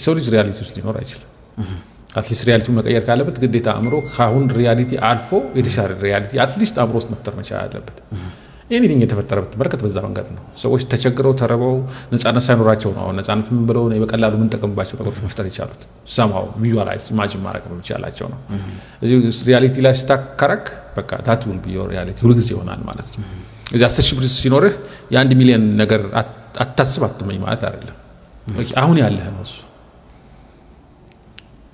የሰው ልጅ ሪያሊቲ ውስጥ ሊኖር አይችልም። አትሊስት ሪያሊቲውን መቀየር ካለበት ግዴታ አእምሮ ካሁን ሪያሊቲ አልፎ የተሻለ ሪያሊቲ አትሊስት አእምሮ ውስጥ መፍጠር መቻል አለበት። ኤኒቲንግ የተፈጠረበት በረከት በዛ መንገድ ነው። ሰዎች ተቸግረው ተረበው ነፃነት ሳይኖራቸው ነው አሁን ነፃነት ምን ብለው ነው በቀላሉ ምን ጠቀምባቸው ነገሮች መፍጠር የቻሉት ሰማው ቪዥዋላይዝ ኢማጂን ማድረግ በመቻላቸው ነው። እዚህ ሪያሊቲ ላይ ስታከራክ በቃ that will be your reality ሁሉ ጊዜ ይሆናል ማለት ነው። እዚህ 10 ሺህ ብር ሲኖርህ የ1 ሚሊዮን ነገር አታስብ አትመኝ ማለት አይደለም። አሁን ያለህ ነው እሱ።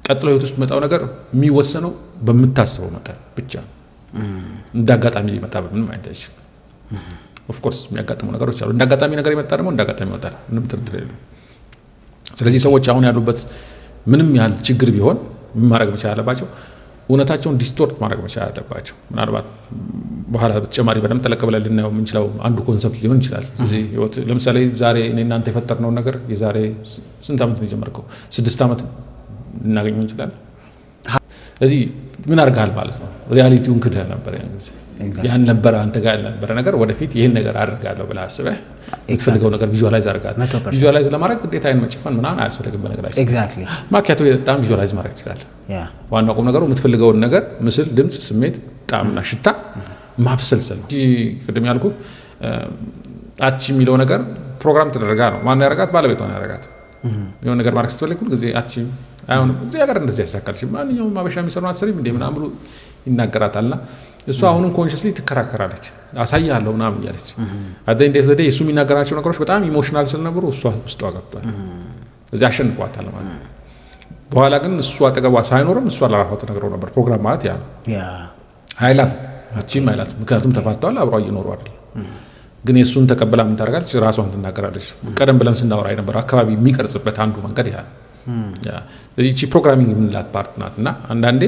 ቀጥሎ ህይወት ውስጥ መጣው ነገር የሚወሰነው በምታስበው መጠን ብቻ ነው። እንዳጋጣሚ ሊመጣ በምን ማለት አይችልም። ኦፍ ኮርስ የሚያጋጥሙ ነገሮች አሉ። እንዳጋጣሚ ነገር ይመጣ ደግሞ እንዳጋጣሚ ይወጣል። ምንም ጥርጥር የለም። ስለዚህ ሰዎች አሁን ያሉበት ምንም ያህል ችግር ቢሆን ምን ማድረግ መቻል አለባቸው? እውነታቸውን ዲስቶርት ማድረግ መቻል አለባቸው። ምናልባት በኋላ በተጨማሪ በደንብ ጠለቅ ብለን ልናየው የምንችለው አንዱ ኮንሰፕት ሊሆን ይችላል። ስለዚህ ህይወት ለምሳሌ ዛሬ እኔ እናንተ የፈጠርነው ነገር የዛሬ ስንት ዓመት ነው የጀመርከው? 6 ዓመት ልናገኘው እንችላለን። ስለዚህ ምን አድርገሃል ማለት ነው? ሪያሊቲውን ክደህ ነበር ያን ጊዜ ያን ነበር አንተ ጋር ያልነበረ ነገር ወደፊት ይሄን ነገር አድርጋለሁ ብለህ አስበህ የምትፈልገው ነገር ቪዥዋላይዝ አድርጋለሁ። ቪዥዋላይዝ ለማድረግ ግዴታ አይን መጨፈን ምናምን አያስፈልግም። በነገራችን ኤግዛክትሊ ማኪያቶ በጣም ቪዥዋላይዝ ማድረግ ትችላለህ። ዋናው ቁም ነገሩ የምትፈልገውን ነገር ምስል፣ ድምፅ፣ ስሜት፣ ጣዕምና ሽታ ማብሰልሰል ነው። ቅድም ያልኩ አቺ የሚለው ነገር ፕሮግራም ተደረጋ ነው። ማን ያረጋት? ባለቤቷ ነው ያረጋት። የሆነ ነገር ማድረግ ስትፈልግ ሁሉ ጊዜ አቺ አይሆንም እዚህ ሀገር እንደዚህ ያሳካልሽ ማንኛውም ማበሻ የሚሰሩ አሰሪም እንደ ምናምን ብሎ ይናገራታልና እሷ አሁንም ኮንሽስሊ ትከራከራለች። አሳያለሁ ምናምን እያለች አደይ እንዴት ዘዴ እሱ የሚናገራቸው ነገሮች በጣም ኢሞሽናል ስለነበሩ እሷ ውስጧ ገብቷል። እዚህ አሸንፏታል ማለት ነው። በኋላ ግን እሱ አጠገቧ ሳይኖርም እሷ ለራሷ ተነግረው ነበር። ፕሮግራም ማለት ያ ነው። ኃይላት አቺም ኃይላት ምክንያቱም ተፋተዋል፣ አብረው እየኖሩ አይደል። ግን የእሱን ተቀብላ ምን ታደርጋለች? ራሷን ትናገራለች። ቀደም ብለን ስናወራ የነበረው አካባቢ የሚቀርጽበት አንዱ መንገድ ያ ነው። ስለዚህ ፕሮግራሚንግ የምንላት ፓርት ናት እና አንዳንዴ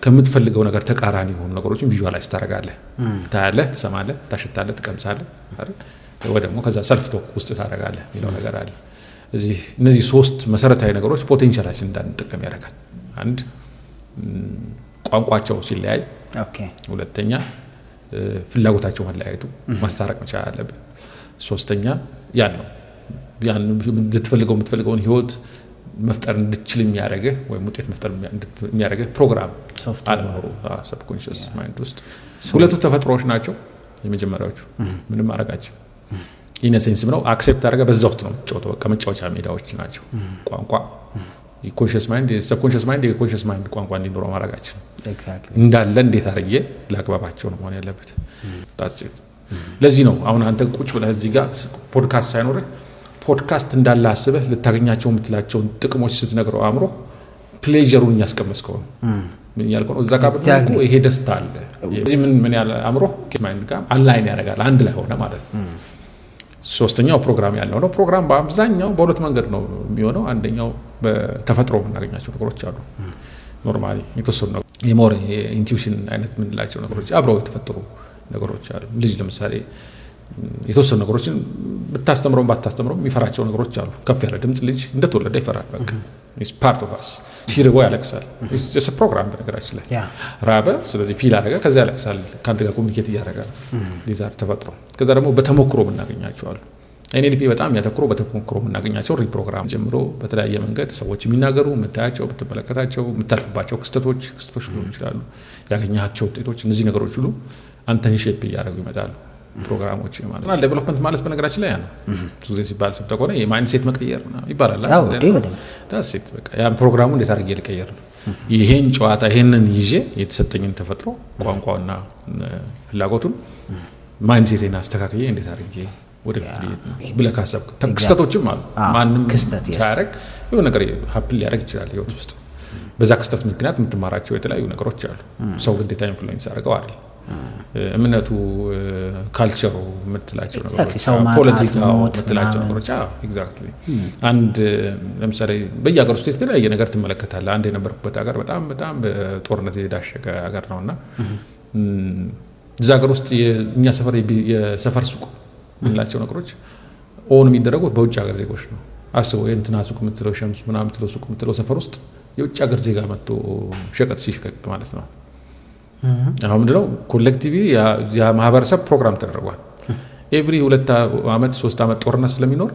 ከምትፈልገው ነገር ተቃራኒ የሆኑ ነገሮችን ቪዥዋላይዝ ታደርጋለህ፣ ታያለህ፣ ትሰማለህ፣ ታሸታለህ፣ ትቀምሳለህ አይደል? ወይ ደግሞ ከዛ ሰልፍ ቶክ ውስጥ ታደርጋለህ የሚለው ነገር አለ። እነዚህ 3 መሰረታዊ ነገሮች ፖቴንሻላችን እንዳንጠቀም ያደርጋል። አንድ ቋንቋቸው ሲለያይ፣ ሁለተኛ ፍላጎታቸው መለያየቱ ማስታረቅ መቻል አለብን። ሶስተኛ ያን ነው ያን የምትፈልገውን ህይወት መፍጠር እንድትችል የሚያደርግህ ወይም ውጤት መፍጠር የሚያደርግህ ፕሮግራም አለመኖሩ ሰብኮንሽስ ማይንድ ውስጥ። ሁለቱ ተፈጥሮዎች ናቸው የመጀመሪያዎቹ። ምንም ማድረጋችን ኢነሴንስ ነው አክሴፕት አድርገህ በዛ ውስጥ ነው የምትጫወተው። በቃ መጫወቻ ሜዳዎች ናቸው። ቋንቋ የኮንሽስ ማይንድ የሰብኮንሽስ ማይንድ የኮንሽስ ማይንድ ቋንቋ እንዲኖረው ማድረጋችን እንዳለ እንዴት አድርጌ ላግባባቸው ነው መሆን ያለበት። ለዚህ ነው አሁን አንተ ቁጭ ብለህ እዚህ ጋር ፖድካስት ሳይኖርህ ፖድካስት እንዳለ አስበህ ልታገኛቸው የምትላቸውን ጥቅሞች ስትነግረው አእምሮ ፕሌጀሩን እያስቀመስከው ነው ያልከው ነው። እዛ ጋር ብትነቁ ይሄ ደስታ አለ። እዚህ ምን ያለ አእምሮ ማይንድ ጋር አንላይን ያደርጋል፣ አንድ ላይ ሆነ ማለት ነው። ሶስተኛው ፕሮግራም ያለው ነው። ፕሮግራም በአብዛኛው በሁለት መንገድ ነው የሚሆነው። አንደኛው በተፈጥሮ የምናገኛቸው ነገሮች አሉ። ኖርማሊ የተወሰኑ ነው የሞር ኢንቱዊሽን አይነት የምንላቸው ነገሮች አብረው የተፈጠሩ ነገሮች አሉ። ልጅ ለምሳሌ የተወሰኑ ነገሮችን ብታስተምረው ባታስተምረው የሚፈራቸው ነገሮች አሉ። ከፍ ያለ ድምጽ ልጅ እንደተወለደ ይፈራል። በቃ ኢስ ፓርት ኦፍ አስ። ሲርቦ ያለቅሳል። ኢስ ፕሮግራም በነገራችን ላይ ራበ፣ ስለዚህ ፊል አደረገ፣ ከዛ ያለቅሳል። ካንተ ጋር ኮሚኒኬት እያደረገ ሊዛር ተፈጥሮ። ከዛ ደግሞ በተሞክሮ የምናገኛቸው አሉ። ኤንኤልፒ በጣም ያተኩሮ በተሞክሮ የምናገኛቸው ሪፕሮግራም ጀምሮ በተለያየ መንገድ ሰዎች የሚናገሩ የምታያቸው፣ የምትመለከታቸው፣ የምታልፍባቸው ክስተቶች ሊሆኑ ይችላሉ። ያገኛቸው ውጤቶች፣ እነዚህ ነገሮች ሁሉ አንተን ሼፕ እያደረጉ ይመጣሉ። ፕሮግራሞች ማለት ነው። ዴቨሎፕመንት ማለት በነገራችን ላይ ያ ነው። ብዙ ጊዜ ሲባል ሰምተህ ከሆነ የማይንድ ሴት መቀየር ይባላል። ዳሴት በቃ ያን ፕሮግራሙ እንዴት አድርጌ ልቀየር ነው። ይሄን ጨዋታ ይሄንን ይዤ የተሰጠኝን ተፈጥሮ ቋንቋውና ፍላጎቱን ማይንድ ሴቴን አስተካክዬ እንዴት አድርጌ ወደፊት ልሄድ ነው ብለህ ካሰብክ ክስተቶችም አሉ። ማንም ሳያደርግ የሆነ ነገር ሀፕን ሊያደርግ ይችላል ህይወት ውስጥ። በዛ ክስተት ምክንያት የምትማራቸው የተለያዩ ነገሮች አሉ። ሰው ግዴታ ኢንፍሉዌንስ አድርገው አይደል እምነቱ፣ ካልቸሩ የምትላቸው ነገሮች፣ ፖለቲካው የምትላቸው ነገሮች። ኤግዛክትሊ አንድ ለምሳሌ በየሀገር ውስጥ የተለያየ ነገር ትመለከታለህ። አንድ የነበርኩበት ሀገር በጣም በጦርነት የዳሸቀ ሀገር ነውና እዛ ሀገር ውስጥ እኛ ሰፈር የሰፈር ሱቅ የምንላቸው ነገሮች ኦን የሚደረጉት በውጭ ሀገር ዜጎች ነው። አስበው የእንትና ሱቅ የምትለው ሸምስ ምናምን የምትለው ሱቅ የምትለው ሰፈር ውስጥ የውጭ ሀገር ዜጋ መጥቶ ሸቀጥ ሲሸቀጥ ማለት ነው። አሁን ምንድነው ኮሌክቲቭ ያ ማህበረሰብ ፕሮግራም ተደርጓል። ኤቭሪ 2 ዓመት 3 ዓመት ጦርነት ስለሚኖር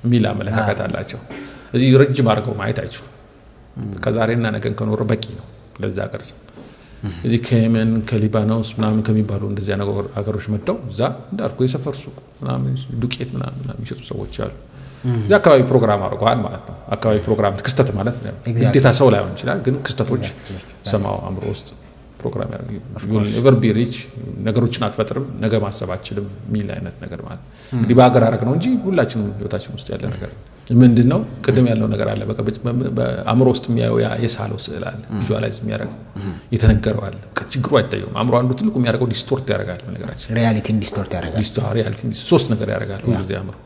የሚል አመለካከት አላቸው። እዚህ ረጅም አድርገው ማየት አይችሉም። ከዛሬና ነገን ከኖረ በቂ ነው ለዛ ሀገር ሰው። እዚህ ከየመን ከሊባኖስ ምናምን ከሚባሉ እንደዚህ ሀገሮች መጥተው እዛ እንዳልኩ የሰፈር ሱቅ ምናምን ዱቄት ምናምን የሚሸጡ ሰዎች አሉ። እዚህ አካባቢ ፕሮግራም አድርገዋል ማለት ነው። አካባቢ ፕሮግራም ክስተት ማለት ነው። ግዴታ ሰው ላይሆን ይችላል፣ ግን ክስተቶች ሰማው አእምሮ ውስጥ ፕሮግራም ያደርጋል። ኤቨር ቢ ሪች ነገሮችን አትፈጥርም ነገ ማሰብ አትችልም የሚል አይነት ነገር ማለት እንግዲህ በሀገር አረግ ነው እንጂ ሁላችንም ህይወታችን ውስጥ ያለ ነገር ምንድን ነው? ቅድም ያለው ነገር አለ። በቃ በአእምሮ ውስጥ የሚያየው የሳለው ስዕል አለ፣ ቪዥዋላይዝ የሚያደርገው የተነገረው አለ። ችግሩ አይታየውም። አእምሮ አንዱ ትልቁ የሚያደርገው ዲስቶርት ያደርጋል። ነገራችን ሪያሊቲን ዲስቶርት ያደርጋል። ሪያሊቲን ሶስት ነገር ያደርጋል ሁልጊዜ አእምሮ።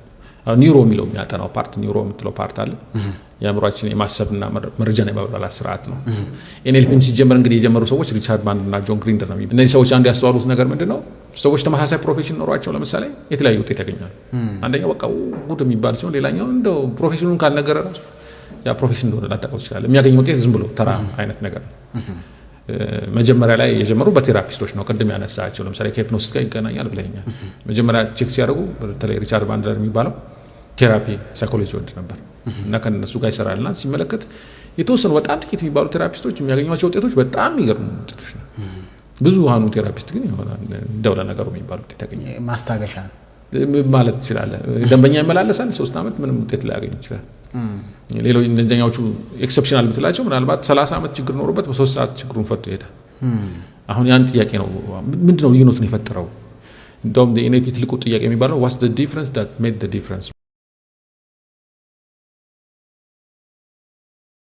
ኒውሮ የሚለው የሚያጠናው ፓርት ኒውሮ የምትለው ፓርት አለ። የአእምሮአችን የማሰብና መረጃን የማብላላት ስርዓት ነው። ኤንኤልፒም ሲጀመር እንግዲህ የጀመሩ ሰዎች ሪቻርድ ባንድ እና ጆን ግሪንደር ነው። እነዚህ ሰዎች አንዱ ያስተዋሉት ነገር ምንድን ነው? ሰዎች ተመሳሳይ ፕሮፌሽን ኖሯቸው ለምሳሌ የተለያዩ ውጤት ያገኛሉ። አንደኛው በቃ ጉድ የሚባል ሲሆን፣ ሌላኛው እንደው ፕሮፌሽኑን ካልነገረ ራሱ ያ ፕሮፌሽን እንደሆነ ላታውቀው ትችላለህ። የሚያገኘው ውጤት ዝም ብሎ ተራ አይነት ነገር ነው። መጀመሪያ ላይ የጀመሩ በቴራፒስቶች ነው። ቅድም ያነሳቸው ለምሳሌ ከሂፕኖሲስ ጋር ይገናኛል ብለኛል። መጀመሪያ ቼክ ሲያደርጉ በተለይ ሪቻርድ ባንድለር የሚባለው ቴራፒ ሳይኮሎጂ ወድ ነበር እና ከነሱ ጋር ይሰራልና ሲመለከት የተወሰኑ በጣም ጥቂት የሚባሉ ቴራፒስቶች የሚያገኟቸው ውጤቶች በጣም የሚገርሙ ውጤቶች ነው። ብዙሃኑ ቴራፒስት ግን ይሆናል እንደው ለነገሩ የሚባሉ ውጤት ያገኘ ማስታገሻ ማለት ይችላል። ደንበኛ ይመላለሳል 3 ዓመት ምንም ውጤት ላያገኝ ይችላል። ሌሎች እንደኛዎቹ ኤክሰፕሽናል ምስላቸው ምናልባት 30 ዓመት ችግር ኖሮበት በ3 ሰዓት ችግሩን ፈቶ ይሄዳል። አሁን ያን ጥያቄ ነው ምንድነው ልዩነቱን የፈጠረው? እንደውም የኤንኤልፒ ትልቁ ጥያቄ የሚባለው ዋትስ ዘ ዲፍረንስ ዳት ሜድ ዘ ዲፍረንስ